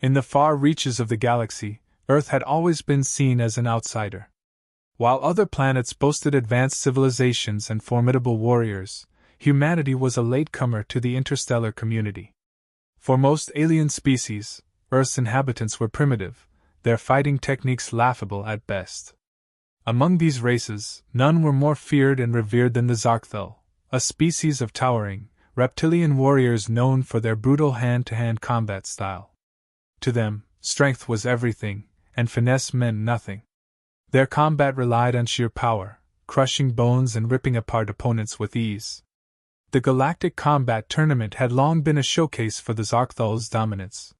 In the far reaches of the galaxy, Earth had always been seen as an outsider. While other planets boasted advanced civilizations and formidable warriors, humanity was a latecomer to the interstellar community. For most alien species, Earth's inhabitants were primitive, their fighting techniques laughable at best. Among these races, none were more feared and revered than the Zarkthal, a species of towering, reptilian warriors known for their brutal hand-to-hand combat style. To them, strength was everything, and finesse meant nothing. Their combat relied on sheer power, crushing bones and ripping apart opponents with ease. The Galactic Combat Tournament had long been a showcase for the Zarkthal's dominance.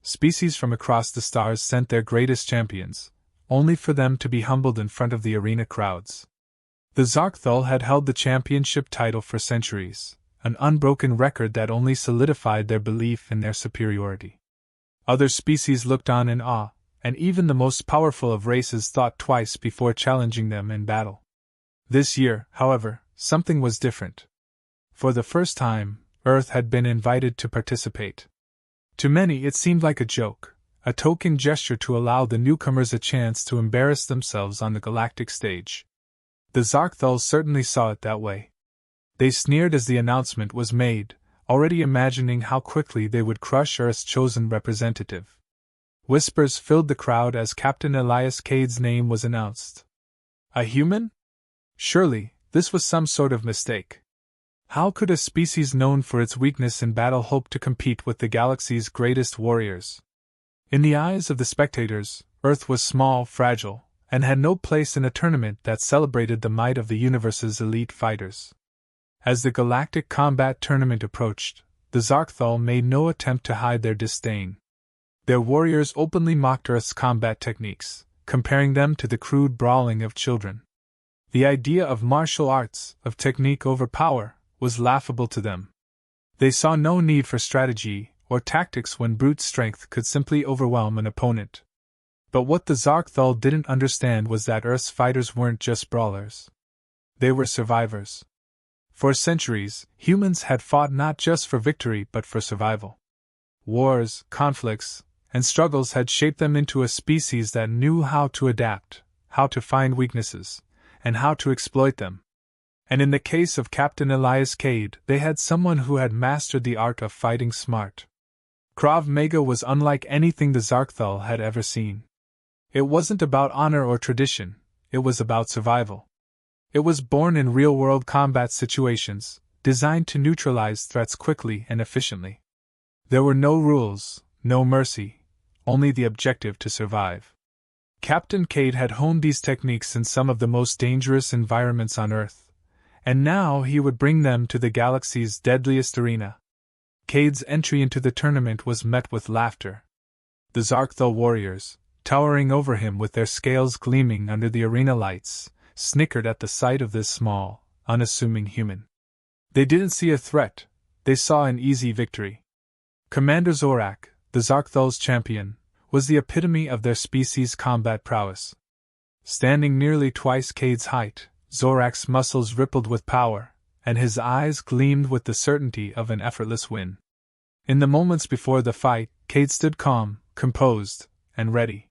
Species from across the stars sent their greatest champions, only for them to be humbled in front of the arena crowds. The Zarkthal had held the championship title for centuries, an unbroken record that only solidified their belief in their superiority. Other species looked on in awe, and even the most powerful of races thought twice before challenging them in battle. This year, however, something was different. For the first time, Earth had been invited to participate. To many it seemed like a joke, a token gesture to allow the newcomers a chance to embarrass themselves on the galactic stage. The Zarkthals certainly saw it that way. They sneered as the announcement was made, already imagining how quickly they would crush Earth's chosen representative. Whispers filled the crowd as Captain Elias Cade's name was announced. A human? Surely, this was some sort of mistake. How could a species known for its weakness in battle hope to compete with the galaxy's greatest warriors? In the eyes of the spectators, Earth was small, fragile, and had no place in a tournament that celebrated the might of the universe's elite fighters. As the Galactic Combat Tournament approached, the Zarkthal made no attempt to hide their disdain. Their warriors openly mocked Earth's combat techniques, comparing them to the crude brawling of children. The idea of martial arts, of technique over power, was laughable to them. They saw no need for strategy or tactics when brute strength could simply overwhelm an opponent. But what the Zarkthal didn't understand was that Earth's fighters weren't just brawlers. They were survivors. For centuries, humans had fought not just for victory but for survival. Wars, conflicts, and struggles had shaped them into a species that knew how to adapt, how to find weaknesses, and how to exploit them. And in the case of Captain Elias Cade, they had someone who had mastered the art of fighting smart. Krav Maga was unlike anything the Zarkthal had ever seen. It wasn't about honor or tradition, it was about survival. It was born in real-world combat situations, designed to neutralize threats quickly and efficiently. There were no rules, no mercy, only the objective to survive. Captain Cade had honed these techniques in some of the most dangerous environments on Earth, and now he would bring them to the galaxy's deadliest arena. Cade's entry into the tournament was met with laughter. The Zarkthal warriors, towering over him with their scales gleaming under the arena lights, snickered at the sight of this small, unassuming human. They didn't see a threat, they saw an easy victory. Commander Zorak, the Zarkthal's champion, was the epitome of their species' combat prowess. Standing nearly twice Cade's height, Zorak's muscles rippled with power, and his eyes gleamed with the certainty of an effortless win. In the moments before the fight, Cade stood calm, composed, and ready.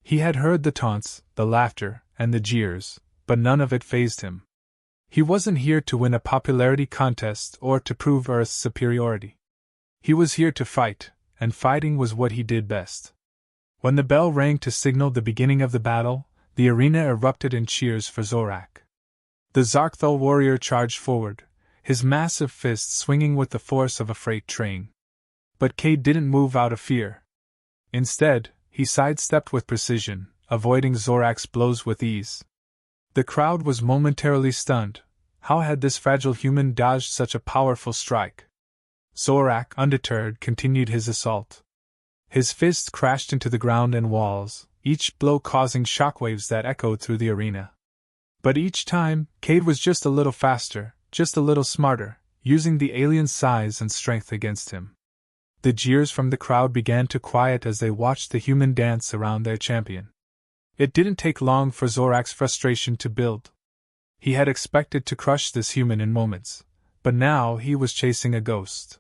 He had heard the taunts, the laughter, and the jeers, but none of it fazed him. He wasn't here to win a popularity contest or to prove Earth's superiority. He was here to fight, and fighting was what he did best. When the bell rang to signal the beginning of the battle, the arena erupted in cheers for Zorak. The Zarkthal warrior charged forward, his massive fists swinging with the force of a freight train. But Cade didn't move out of fear. Instead, he sidestepped with precision, avoiding Zorak's blows with ease. The crowd was momentarily stunned. How had this fragile human dodged such a powerful strike? Zorak, undeterred, continued his assault. His fists crashed into the ground and walls, each blow causing shockwaves that echoed through the arena. But each time, Cade was just a little faster, just a little smarter, using the alien's size and strength against him. The jeers from the crowd began to quiet as they watched the human dance around their champion. It didn't take long for Zorak's frustration to build. He had expected to crush this human in moments, but now he was chasing a ghost.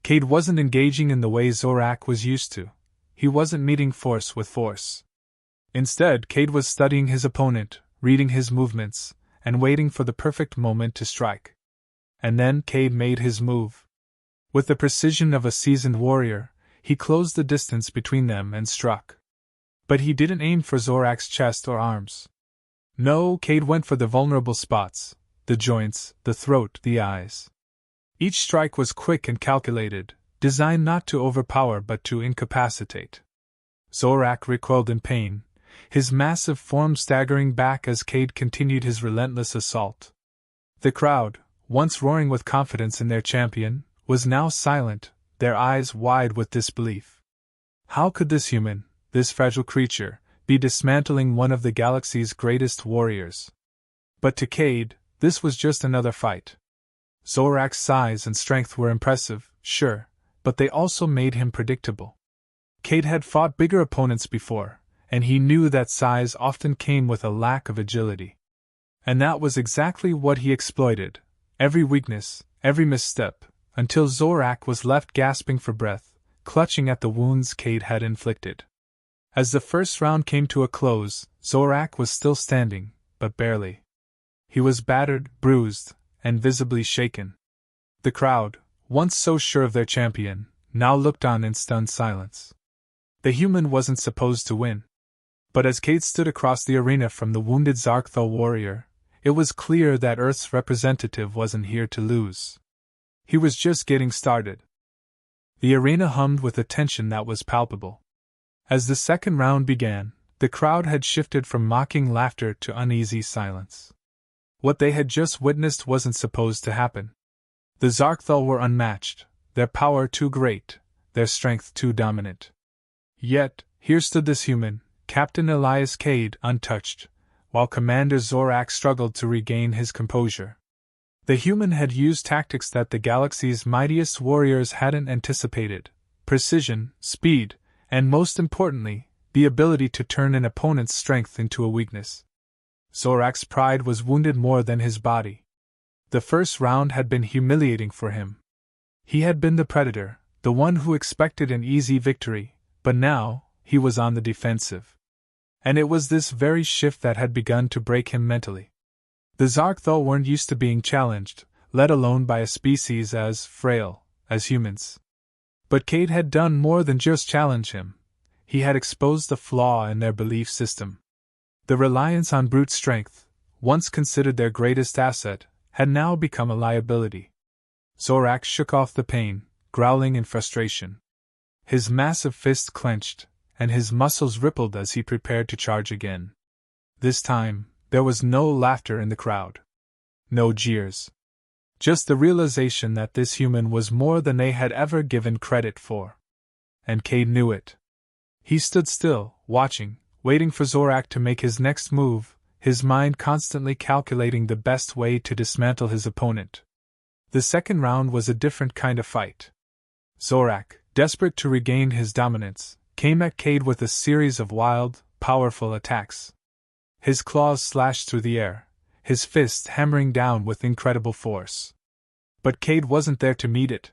Cade wasn't engaging in the way Zorak was used to, he wasn't meeting force with force. Instead, Cade was studying his opponent, reading his movements, and waiting for the perfect moment to strike. And then Cade made his move. With the precision of a seasoned warrior, he closed the distance between them and struck. But he didn't aim for Zorak's chest or arms. No, Cade went for the vulnerable spots, the joints, the throat, the eyes. Each strike was quick and calculated, designed not to overpower but to incapacitate. Zorak recoiled in pain, his massive form staggering back as Cade continued his relentless assault. The crowd, once roaring with confidence in their champion, was now silent, their eyes wide with disbelief. How could this human, this fragile creature, be dismantling one of the galaxy's greatest warriors? But to Cade, this was just another fight. Zorak's size and strength were impressive, sure, but they also made him predictable. Cade had fought bigger opponents before, and he knew that size often came with a lack of agility. And that was exactly what he exploited, every weakness, every misstep, until Zorak was left gasping for breath, clutching at the wounds Cade had inflicted. As the first round came to a close, Zorak was still standing, but barely. He was battered, bruised, and visibly shaken. The crowd, once so sure of their champion, now looked on in stunned silence. The human wasn't supposed to win. But as Cade stood across the arena from the wounded Zarkthal warrior, it was clear that Earth's representative wasn't here to lose. He was just getting started. The arena hummed with a tension that was palpable. As the second round began, the crowd had shifted from mocking laughter to uneasy silence. What they had just witnessed wasn't supposed to happen. The Zarkthal were unmatched, their power too great, their strength too dominant. Yet, here stood this human, Captain Elias Cade, untouched, while Commander Zorak struggled to regain his composure. The human had used tactics that the galaxy's mightiest warriors hadn't anticipated: precision, speed, and most importantly, the ability to turn an opponent's strength into a weakness. Zorak's pride was wounded more than his body. The first round had been humiliating for him. He had been the predator, the one who expected an easy victory, but now, he was on the defensive. And it was this very shift that had begun to break him mentally. The Zarkthal weren't used to being challenged, let alone by a species as frail as humans. But Cade had done more than just challenge him. He had exposed the flaw in their belief system. The reliance on brute strength, once considered their greatest asset, had now become a liability. Zorak shook off the pain, growling in frustration. His massive fist clenched, and his muscles rippled as he prepared to charge again. This time, there was no laughter in the crowd. No jeers. Just the realization that this human was more than they had ever given credit for. And Cade knew it. He stood still, watching, waiting for Zorak to make his next move, his mind constantly calculating the best way to dismantle his opponent. The second round was a different kind of fight. Zorak, desperate to regain his dominance, came at Cade with a series of wild, powerful attacks. His claws slashed through the air, his fists hammering down with incredible force. But Cade wasn't there to meet it.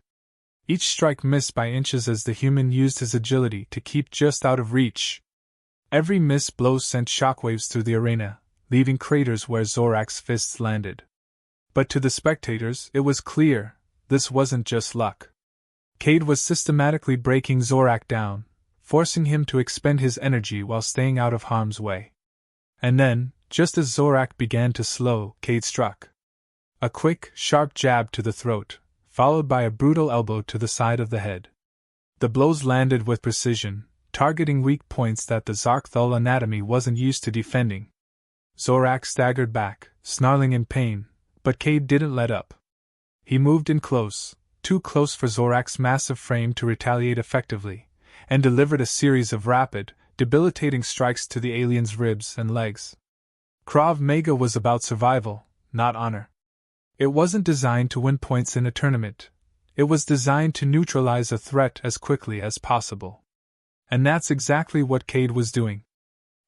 Each strike missed by inches as the human used his agility to keep just out of reach. Every missed blow sent shockwaves through the arena, leaving craters where Zorak's fists landed. But to the spectators, it was clear, this wasn't just luck. Cade was systematically breaking Zorak down, forcing him to expend his energy while staying out of harm's way. And then, just as Zorak began to slow, Cade struck. A quick, sharp jab to the throat, followed by a brutal elbow to the side of the head. The blows landed with precision, targeting weak points that the Zarkthal anatomy wasn't used to defending. Zorak staggered back, snarling in pain, but Cade didn't let up. He moved in close, too close for Zorak's massive frame to retaliate effectively, and delivered a series of rapid, debilitating strikes to the alien's ribs and legs. Krav Maga was about survival, not honor. It wasn't designed to win points in a tournament. It was designed to neutralize a threat as quickly as possible. And that's exactly what Cade was doing.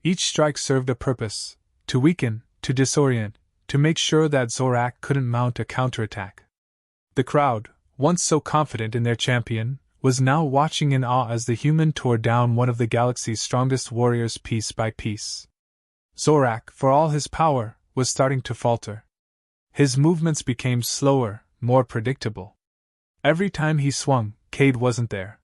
Each strike served a purpose: to weaken, to disorient, to make sure that Zorak couldn't mount a counterattack. The crowd, once so confident in their champion, was now watching in awe as the human tore down one of the galaxy's strongest warriors piece by piece. Zorak, for all his power, was starting to falter. His movements became slower, more predictable. Every time he swung, Cade wasn't there.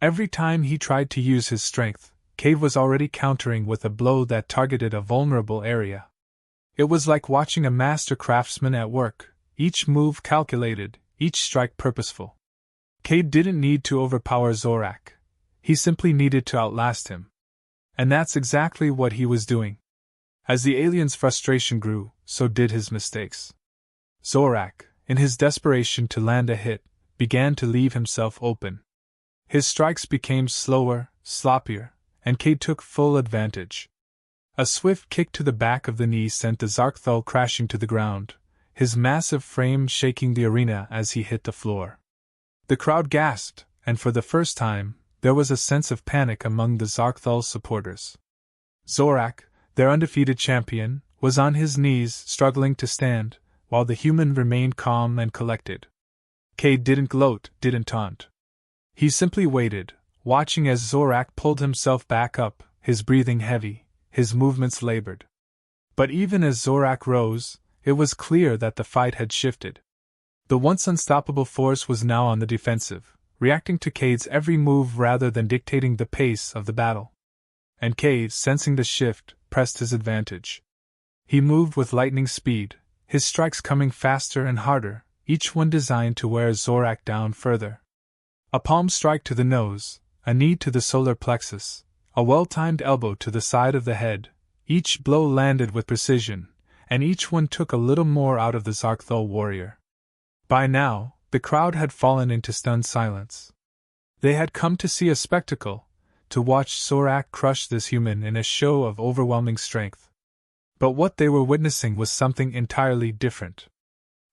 Every time he tried to use his strength, Cade was already countering with a blow that targeted a vulnerable area. It was like watching a master craftsman at work, each move calculated, each strike purposeful. Cade didn't need to overpower Zorak. He simply needed to outlast him. And that's exactly what he was doing. As the alien's frustration grew, so did his mistakes. Zorak, in his desperation to land a hit, began to leave himself open. His strikes became slower, sloppier, and Cade took full advantage. A swift kick to the back of the knee sent the Zarkthul crashing to the ground, his massive frame shaking the arena as he hit the floor. The crowd gasped, and for the first time, there was a sense of panic among the Zarkthul supporters. Zorak, their undefeated champion, was on his knees, struggling to stand, while the human remained calm and collected. Cade didn't gloat, didn't taunt. He simply waited, watching as Zorak pulled himself back up, his breathing heavy, his movements labored. But even as Zorak rose, it was clear that the fight had shifted. The once unstoppable force was now on the defensive, reacting to Cade's every move rather than dictating the pace of the battle. And Cade, sensing the shift, pressed his advantage. He moved with lightning speed, his strikes coming faster and harder, each one designed to wear Zorak down further. A palm strike to the nose, a knee to the solar plexus, a well-timed elbow to the side of the head, each blow landed with precision, and each one took a little more out of the Zarkthul warrior. By now, the crowd had fallen into stunned silence. They had come to see a spectacle, to watch Zorak crush this human in a show of overwhelming strength. But what they were witnessing was something entirely different.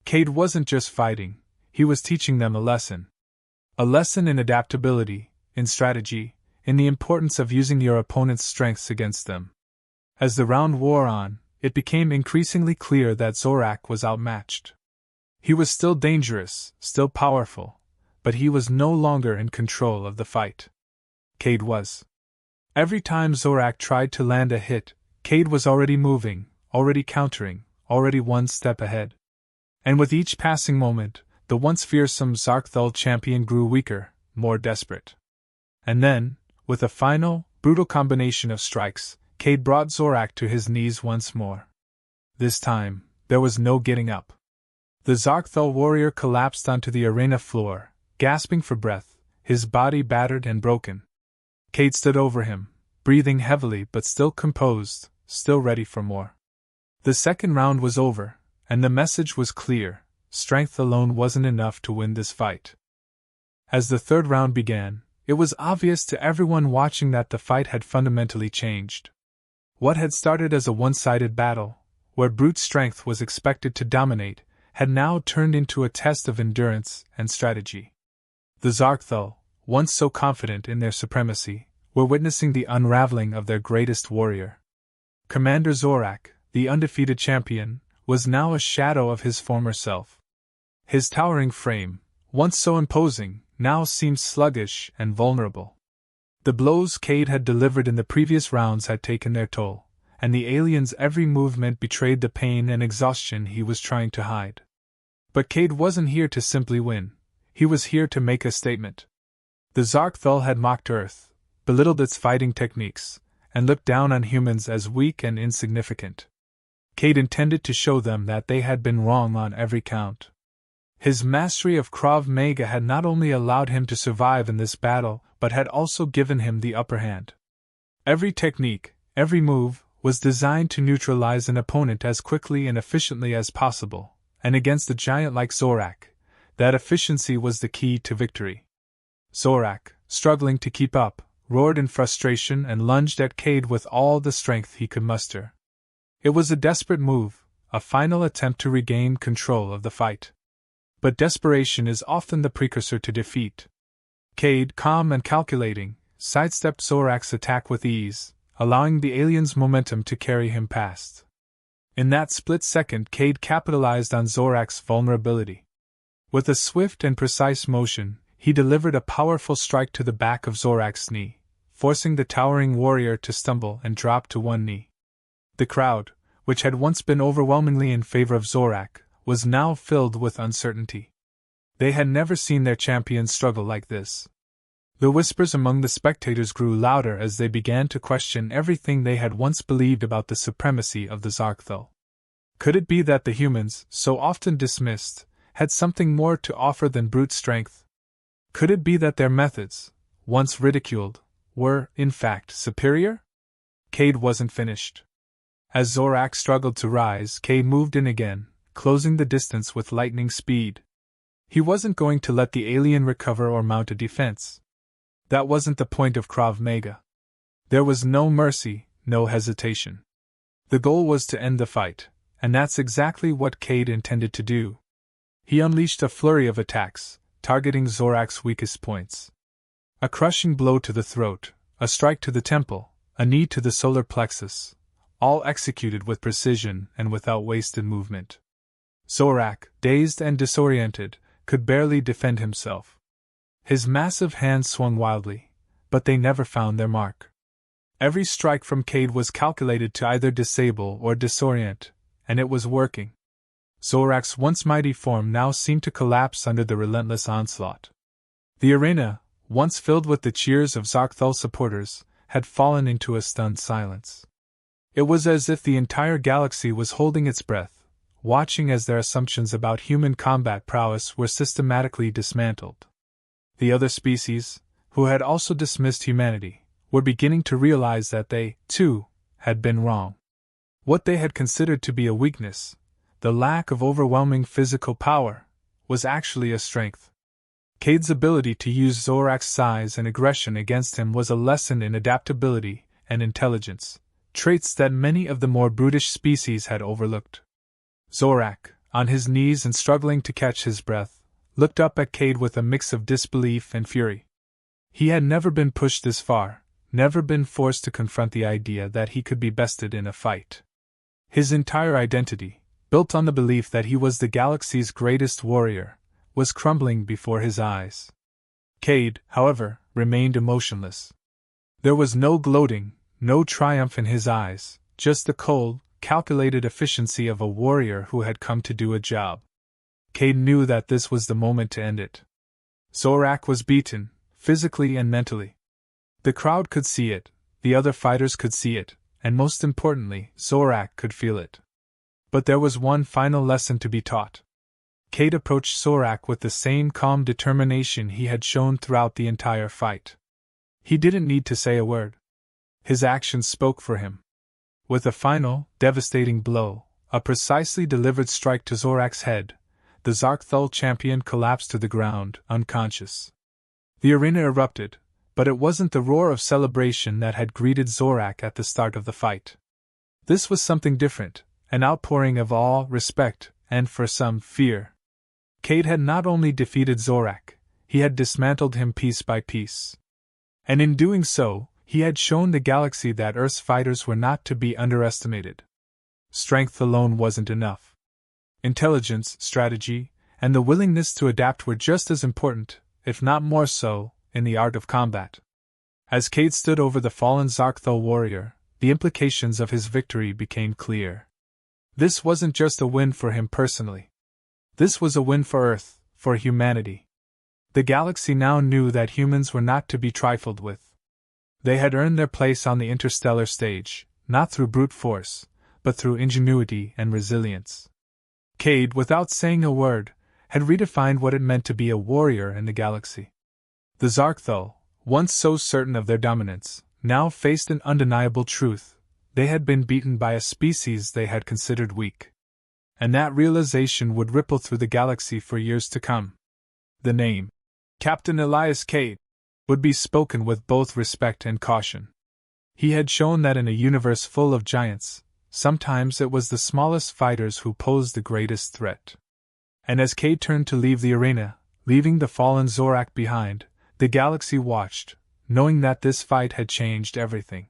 Cade wasn't just fighting, he was teaching them a lesson. A lesson in adaptability, in strategy, in the importance of using your opponent's strengths against them. As the round wore on, it became increasingly clear that Zorak was outmatched. He was still dangerous, still powerful, but he was no longer in control of the fight. Cade was. Every time Zorak tried to land a hit, Cade was already moving, already countering, already one step ahead. And with each passing moment, the once fearsome Zarkthul champion grew weaker, more desperate. And then, with a final, brutal combination of strikes, Cade brought Zorak to his knees once more. This time, there was no getting up. The Zarkthul warrior collapsed onto the arena floor, gasping for breath, his body battered and broken. Cade stood over him, breathing heavily but still composed, still ready for more. The second round was over, and the message was clear: strength alone wasn't enough to win this fight. As the third round began, it was obvious to everyone watching that the fight had fundamentally changed. What had started as a one-sided battle, where brute strength was expected to dominate, had now turned into a test of endurance and strategy. The Zarkthul, once so confident in their supremacy, were witnessing the unraveling of their greatest warrior. Commander Zorak, the undefeated champion, was now a shadow of his former self. His towering frame, once so imposing, now seemed sluggish and vulnerable. The blows Cade had delivered in the previous rounds had taken their toll, and the alien's every movement betrayed the pain and exhaustion he was trying to hide. But Cade wasn't here to simply win, he was here to make a statement. The Zarkthul had mocked Earth, belittled its fighting techniques, and looked down on humans as weak and insignificant. Cade intended to show them that they had been wrong on every count. His mastery of Krav Maga had not only allowed him to survive in this battle, but had also given him the upper hand. Every technique, every move, was designed to neutralize an opponent as quickly and efficiently as possible, and against a giant like Zorak, that efficiency was the key to victory. Zorak, struggling to keep up, roared in frustration and lunged at Cade with all the strength he could muster. It was a desperate move, a final attempt to regain control of the fight. But desperation is often the precursor to defeat. Cade, calm and calculating, sidestepped Zorak's attack with ease, allowing the alien's momentum to carry him past. In that split second, Cade capitalized on Zorak's vulnerability. With a swift and precise motion, he delivered a powerful strike to the back of Zorak's knee, forcing the towering warrior to stumble and drop to one knee. The crowd, which had once been overwhelmingly in favor of Zorak, was now filled with uncertainty. They had never seen their champion struggle like this. The whispers among the spectators grew louder as they began to question everything they had once believed about the supremacy of the Zarkthal. Could it be that the humans, so often dismissed, had something more to offer than brute strength? Could it be that their methods, once ridiculed, were, in fact, superior? Cade wasn't finished. As Zorak struggled to rise, Cade moved in again, closing the distance with lightning speed. He wasn't going to let the alien recover or mount a defense. That wasn't the point of Krav Maga. There was no mercy, no hesitation. The goal was to end the fight, and that's exactly what Cade intended to do. He unleashed a flurry of attacks, targeting Zorak's weakest points. A crushing blow to the throat, a strike to the temple, a knee to the solar plexus, all executed with precision and without wasted movement. Zorak, dazed and disoriented, could barely defend himself. His massive hands swung wildly, but they never found their mark. Every strike from Cade was calculated to either disable or disorient, and it was working. Zorak's once mighty form now seemed to collapse under the relentless onslaught. The arena, once filled with the cheers of Zarkthal supporters, had fallen into a stunned silence. It was as if the entire galaxy was holding its breath, watching as their assumptions about human combat prowess were systematically dismantled. The other species, who had also dismissed humanity, were beginning to realize that they, too, had been wrong. What they had considered to be a weakness, the lack of overwhelming physical power, was actually a strength. Cade's ability to use Zorak's size and aggression against him was a lesson in adaptability and intelligence, traits that many of the more brutish species had overlooked. Zorak, on his knees and struggling to catch his breath, looked up at Cade with a mix of disbelief and fury. He had never been pushed this far, never been forced to confront the idea that he could be bested in a fight. His entire identity, built on the belief that he was the galaxy's greatest warrior, was crumbling before his eyes. Cade, however, remained emotionless. There was no gloating, no triumph in his eyes, just the cold, calculated efficiency of a warrior who had come to do a job. Cade knew that this was the moment to end it. Zorak was beaten, physically and mentally. The crowd could see it, the other fighters could see it, and most importantly, Zorak could feel it. But there was one final lesson to be taught. Cade approached Zorak with the same calm determination he had shown throughout the entire fight. He didn't need to say a word. His actions spoke for him. With a final, devastating blow, a precisely delivered strike to Zorak's head, the Zarkthal champion collapsed to the ground, unconscious. The arena erupted, but it wasn't the roar of celebration that had greeted Zorak at the start of the fight. This was something different, an outpouring of awe, respect, and, for some, fear. Cade had not only defeated Zorak, he had dismantled him piece by piece. And in doing so, he had shown the galaxy that Earth's fighters were not to be underestimated. Strength alone wasn't enough. Intelligence, strategy, and the willingness to adapt were just as important, if not more so, in the art of combat. As Cade stood over the fallen Zarkthal warrior, the implications of his victory became clear. This wasn't just a win for him personally. This was a win for Earth, for humanity. The galaxy now knew that humans were not to be trifled with. They had earned their place on the interstellar stage, not through brute force, but through ingenuity and resilience. Cade, without saying a word, had redefined what it meant to be a warrior in the galaxy. The Zarkthal, once so certain of their dominance, now faced an undeniable truth: they had been beaten by a species they had considered weak. And that realization would ripple through the galaxy for years to come. The name, Captain Elias Cade, would be spoken with both respect and caution. He had shown that in a universe full of giants, sometimes it was the smallest fighters who posed the greatest threat. And as Cade turned to leave the arena, leaving the fallen Zorak behind, the galaxy watched, knowing that this fight had changed everything.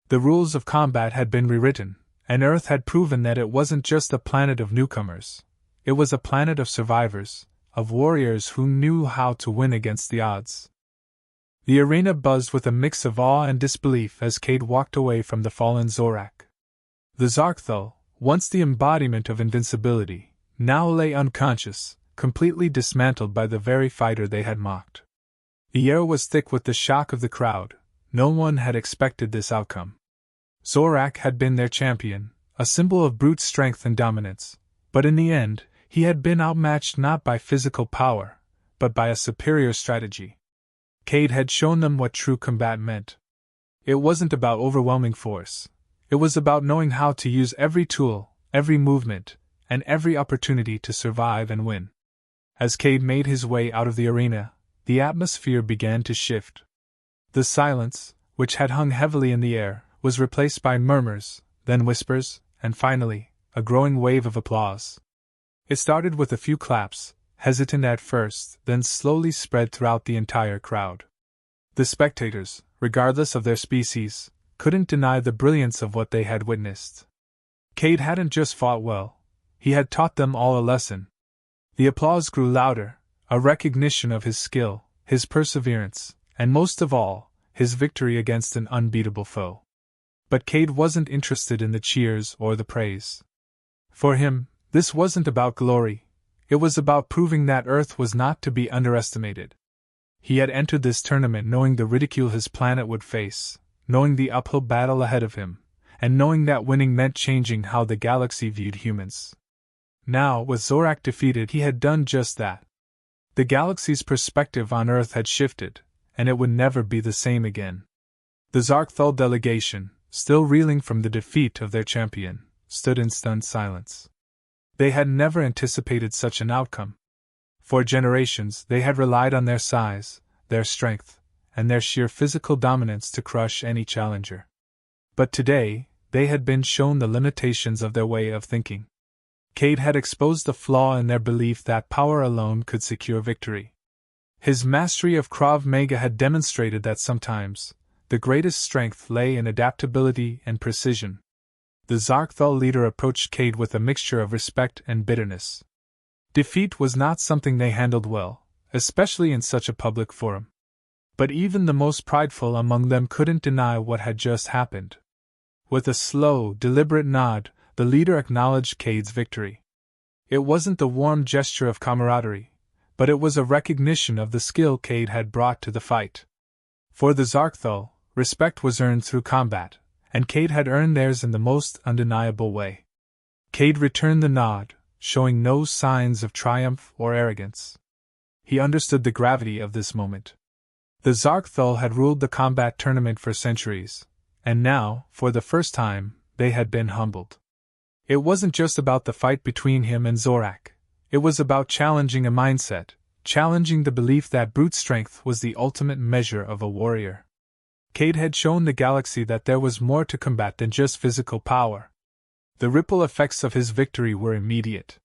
The rules of combat had been rewritten, and Earth had proven that it wasn't just a planet of newcomers. It was a planet of survivors, of warriors who knew how to win against the odds. The arena buzzed with a mix of awe and disbelief as Cade walked away from the fallen Zorak. The Zarkthal, once the embodiment of invincibility, now lay unconscious, completely dismantled by the very fighter they had mocked. The air was thick with the shock of the crowd. No one had expected this outcome. Zorak had been their champion, a symbol of brute strength and dominance, but in the end, he had been outmatched not by physical power, but by a superior strategy. Cade had shown them what true combat meant. It wasn't about overwhelming force. It was about knowing how to use every tool, every movement, and every opportunity to survive and win. As Cade made his way out of the arena, the atmosphere began to shift. The silence, which had hung heavily in the air, was replaced by murmurs, then whispers, and finally, a growing wave of applause. It started with a few claps, hesitant at first, then slowly spread throughout the entire crowd. The spectators, regardless of their species, couldn't deny the brilliance of what they had witnessed. Cade hadn't just fought well, he had taught them all a lesson. The applause grew louder, a recognition of his skill, his perseverance, and most of all, his victory against an unbeatable foe. But Cade wasn't interested in the cheers or the praise. For him, this wasn't about glory, it was about proving that Earth was not to be underestimated. He had entered this tournament knowing the ridicule his planet would face, knowing the uphill battle ahead of him, and knowing that winning meant changing how the galaxy viewed humans. Now, with Zorak defeated, he had done just that. The galaxy's perspective on Earth had shifted, and it would never be the same again. The Zarkthal delegation, still reeling from the defeat of their champion, stood in stunned silence. They had never anticipated such an outcome. For generations, they had relied on their size, their strength, and their sheer physical dominance to crush any challenger. But today, they had been shown the limitations of their way of thinking. Cade had exposed the flaw in their belief that power alone could secure victory. His mastery of Krav Maga had demonstrated that sometimes, the greatest strength lay in adaptability and precision. The Zarkthal leader approached Cade with a mixture of respect and bitterness. Defeat was not something they handled well, especially in such a public forum. But even the most prideful among them couldn't deny what had just happened. With a slow, deliberate nod, the leader acknowledged Cade's victory. It wasn't the warm gesture of camaraderie, but it was a recognition of the skill Cade had brought to the fight. For the Zarkthal, respect was earned through combat, and Cade had earned theirs in the most undeniable way. Cade returned the nod, showing no signs of triumph or arrogance. He understood the gravity of this moment. The Zarkthal had ruled the combat tournament for centuries, and now, for the first time, they had been humbled. It wasn't just about the fight between him and Zorak. It was about challenging a mindset, challenging the belief that brute strength was the ultimate measure of a warrior. Cade had shown the galaxy that there was more to combat than just physical power. The ripple effects of his victory were immediate.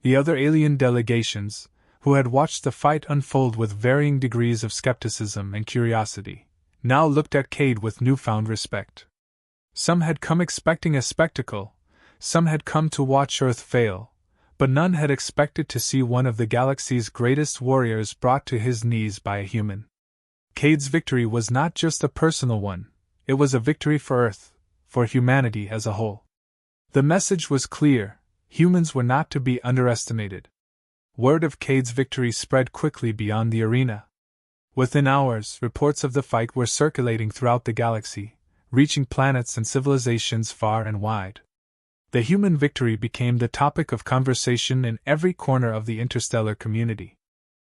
The other alien delegations, who had watched the fight unfold with varying degrees of skepticism and curiosity, now looked at Cade with newfound respect. Some had come expecting a spectacle, some had come to watch Earth fail, but none had expected to see one of the galaxy's greatest warriors brought to his knees by a human. Cade's victory was not just a personal one, it was a victory for Earth, for humanity as a whole. The message was clear: humans were not to be underestimated. Word of Cade's victory spread quickly beyond the arena. Within hours, reports of the fight were circulating throughout the galaxy, reaching planets and civilizations far and wide. The human victory became the topic of conversation in every corner of the interstellar community.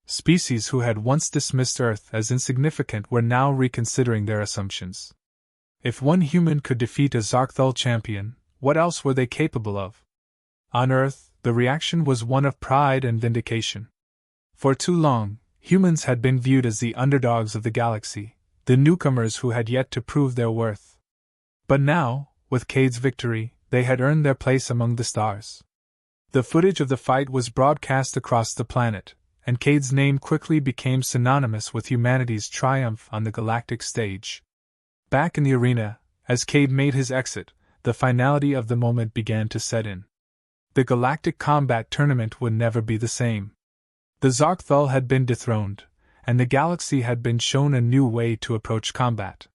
Species who had once dismissed Earth as insignificant were now reconsidering their assumptions. If one human could defeat a Zarkthal champion, what else were they capable of? On Earth, the reaction was one of pride and vindication. For too long, humans had been viewed as the underdogs of the galaxy, the newcomers who had yet to prove their worth. But now, with Cade's victory, they had earned their place among the stars. The footage of the fight was broadcast across the planet, and Cade's name quickly became synonymous with humanity's triumph on the galactic stage. Back in the arena, as Cade made his exit, the finality of the moment began to set in. The galactic combat tournament would never be the same. The Zarkthal had been dethroned, and the galaxy had been shown a new way to approach combat.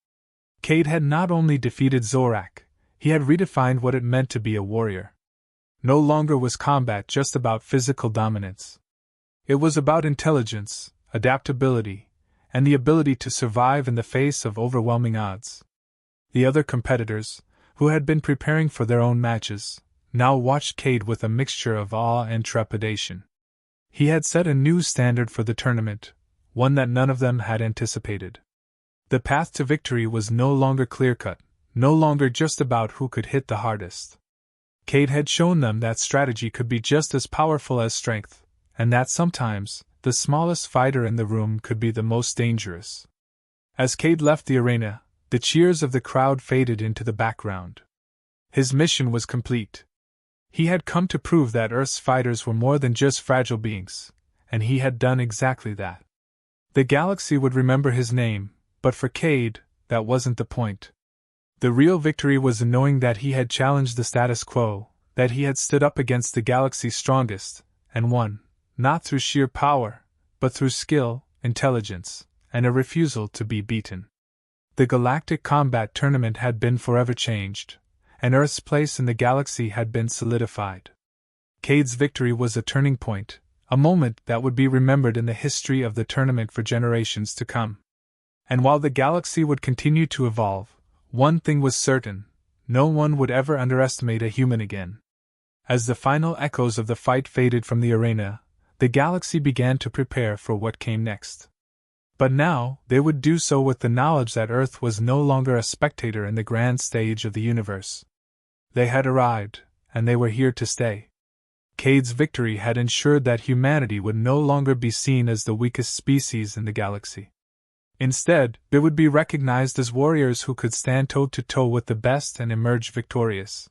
Cade had not only defeated Zorak, he had redefined what it meant to be a warrior. No longer was combat just about physical dominance. It was about intelligence, adaptability, and the ability to survive in the face of overwhelming odds. The other competitors, who had been preparing for their own matches, now watched Cade with a mixture of awe and trepidation. He had set a new standard for the tournament, one that none of them had anticipated. The path to victory was no longer clear-cut, no longer just about who could hit the hardest. Cade had shown them that strategy could be just as powerful as strength, and that sometimes, the smallest fighter in the room could be the most dangerous. As Cade left the arena, the cheers of the crowd faded into the background. His mission was complete. He had come to prove that Earth's fighters were more than just fragile beings, and he had done exactly that. The galaxy would remember his name, but for Cade, that wasn't the point. The real victory was in knowing that he had challenged the status quo, that he had stood up against the galaxy's strongest, and won, not through sheer power, but through skill, intelligence, and a refusal to be beaten. The galactic combat tournament had been forever changed, and Earth's place in the galaxy had been solidified. Cade's victory was a turning point, a moment that would be remembered in the history of the tournament for generations to come. And while the galaxy would continue to evolve, one thing was certain: no one would ever underestimate a human again. As the final echoes of the fight faded from the arena, the galaxy began to prepare for what came next. But now, they would do so with the knowledge that Earth was no longer a spectator in the grand stage of the universe. They had arrived, and they were here to stay. Cade's victory had ensured that humanity would no longer be seen as the weakest species in the galaxy. Instead, they would be recognized as warriors who could stand toe-to-toe with the best and emerge victorious.